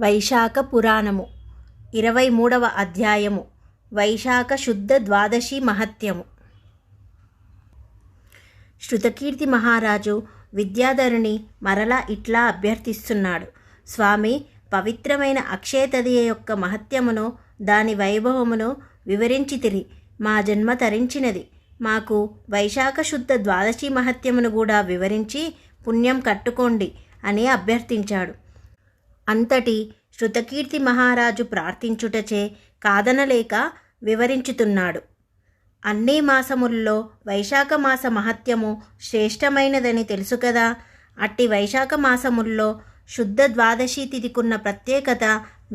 వైశాఖ పురాణము 23వ అధ్యాయము వైశాఖ శుద్ధ ద్వాదశి మహత్యము. శృతకీర్తి మహారాజు విద్యాధరుని మరలా ఇట్లా అభ్యర్థిస్తున్నాడు. స్వామి, పవిత్రమైన అక్షయతదియ యొక్క మహత్యమును దాని వైభవమును వివరించితిరి. మా జన్మ తరించినది. మాకు వైశాఖ శుద్ధ ద్వాదశి మహత్యమును కూడా వివరించి పుణ్యం కట్టుకోండి అని అభ్యర్థించాడు. అంతటి శృతకీర్తి మహారాజు ప్రార్థించుటచే కాదనలేక వివరించుతున్నాడు. అన్ని మాసముల్లో వైశాఖ మాస మహత్యము శ్రేష్టమైనదని తెలుసు కదా. అట్టి వైశాఖ మాసముల్లో శుద్ధ ద్వాదశి తిథికున్న ప్రత్యేకత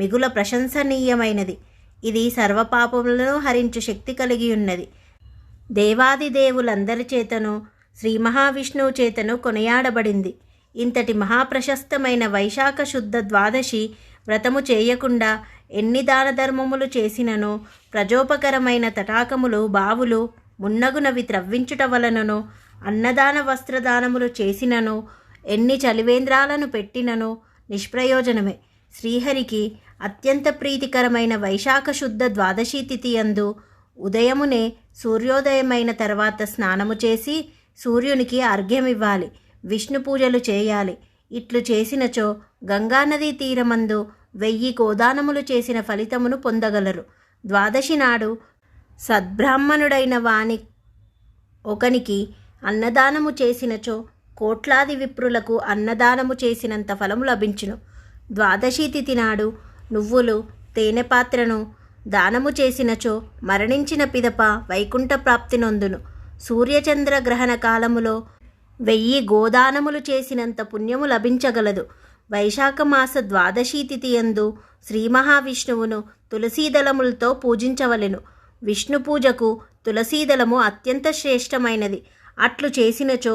మిగుల ప్రశంసనీయమైనది. ఇది సర్వపాపములను హరించు శక్తి కలిగి ఉన్నది. దేవాదిదేవులందరి చేతను శ్రీ మహావిష్ణువు చేతను కొనియాడబడింది. ఇంతటి మహాప్రశస్తమైన వైశాఖ శుద్ధ ద్వాదశి వ్రతము చేయకుండా ఎన్ని దాన ధర్మములు చేసినను, ప్రజోపకరమైన తటాకములు బావులు మున్నగునవి త్రవ్వించుట వలనను, అన్నదాన వస్త్రదానములు చేసినను, ఎన్ని చలివేంద్రాలను పెట్టినను నిష్ప్రయోజనమే. శ్రీహరికి అత్యంత ప్రీతికరమైన వైశాఖ శుద్ధ ద్వాదశి తిథి యందు ఉదయమునే సూర్యోదయమైన తర్వాత స్నానము చేసి సూర్యునికి అర్ఘ్యమివ్వాలి. విష్ణు పూజలు చేయాలి. ఇట్లు చేసినచో గంగానదీ తీరమందు 1000 గోదానములు చేసిన ఫలితమును పొందగలరు. ద్వాదశి నాడు సద్బ్రాహ్మణుడైన వాని ఒకనికి అన్నదానము చేసినచో కోట్లాది విప్రులకు అన్నదానము చేసినంత ఫలము లభించును. ద్వాదశి తిథి నాడు నువ్వులు తేనె పాత్రను దానము చేసినచో మరణించిన పిదప వైకుంఠ ప్రాప్తి నొందును. సూర్యచంద్ర గ్రహణ కాలములో 1000 గోదానములు చేసినంత పుణ్యము లభించగలదు. వైశాఖ మాస ద్వాదశి తిథి యందు శ్రీ మహావిష్ణువును తులసీదళములతో పూజించవలెను. విష్ణు పూజకు తులసీదళము అత్యంత శ్రేష్టమైనది. అట్లు చేసినచో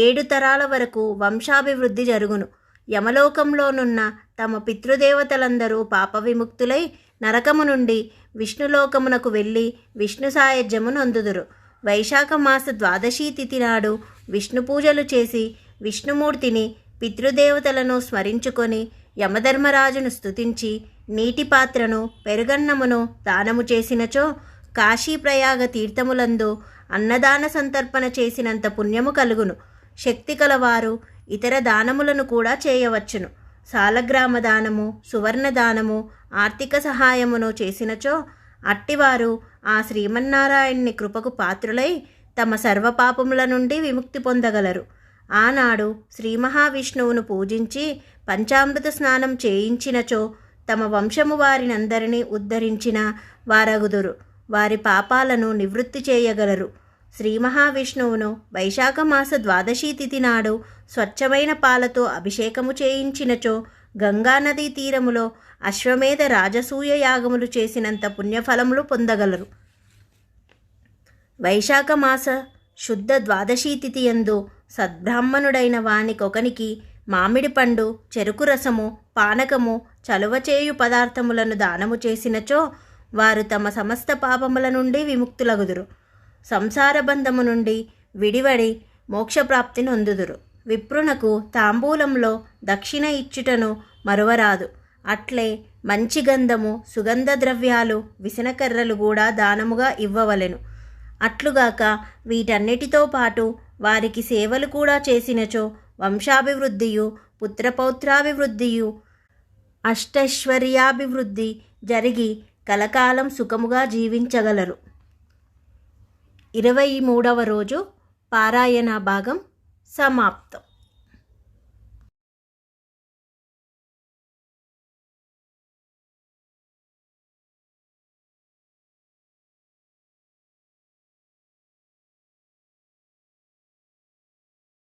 7 తరాల వరకు వంశాభివృద్ధి జరుగును. యమలోకంలోనున్న తమ పితృదేవతలందరూ పాప విముక్తులై నరకము నుండి విష్ణులోకమునకు వెళ్ళి విష్ణు సాయుధ్యము నొందుదురు. వైశాఖ మాస ద్వాదశి తిథి నాడు విష్ణు పూజలు చేసి విష్ణుమూర్తిని పితృదేవతలను స్మరించుకొని యమధర్మరాజును స్తుతించి నీటి పాత్రను పెరుగన్నమును దానము చేసినచో కాశీప్రయాగ తీర్థములందు అన్నదాన సంతర్పణ చేసినంత పుణ్యము కలుగును. శక్తి కలవారు ఇతర దానములను కూడా చేయవచ్చును. సాలగ్రామ దానము, సువర్ణ దానము, ఆర్థిక సహాయమును చేసినచో అట్టివారు ఆ శ్రీమన్నారాయణుని కృపకు పాత్రులై తమ సర్వపాపముల నుండి విముక్తి పొందగలరు. ఆనాడు శ్రీ మహావిష్ణువును పూజించి పంచామృత స్నానం చేయించినచో తమ వంశము వారినందరినీ ఉద్ధరించిన వారగుదురు. వారి పాపాలను నివృత్తి చేయగలరు. శ్రీ మహావిష్ణువును వైశాఖ మాస ద్వాదశి తిథి నాడు స్వచ్ఛమైన పాలతో అభిషేకము చేయించినచో గంగానదీ తీరములో అశ్వమేధ రాజసూయ యాగములు చేసినంత పుణ్యఫలములు పొందగలరు. వైశాఖ మాస శుద్ధ ద్వాదశి తిథి యందు సద్బ్రాహ్మణుడైన వానికొకనికి మామిడి పండు, చెరుకు రసము, పానకము, చలువచేయు పదార్థములను దానము చేసినచో వారు తమ సమస్త పాపముల నుండి విముక్తులగుదురు. సంసార బంధము నుండి విడివడి మోక్షప్రాప్తి నొందుదురు. విప్రునకు తాంబూలంలో దక్షిణ ఇచ్చుటను మరువరాదు. అట్లే మంచి గంధము, సుగంధ ద్రవ్యాలు, విసనకర్రలు కూడా దానముగా ఇవ్వవలెను. అట్లుగాక వీటన్నిటితో పాటు వారికి సేవలు కూడా చేసినచో వంశాభివృద్ధియు, పుత్రపౌత్రాభివృద్ధియు, అష్టైశ్వర్యాభివృద్ధి జరిగి కలకాలం సుఖముగా జీవించగలరు. 23వ రోజు పారాయణ భాగం సమాప్తం.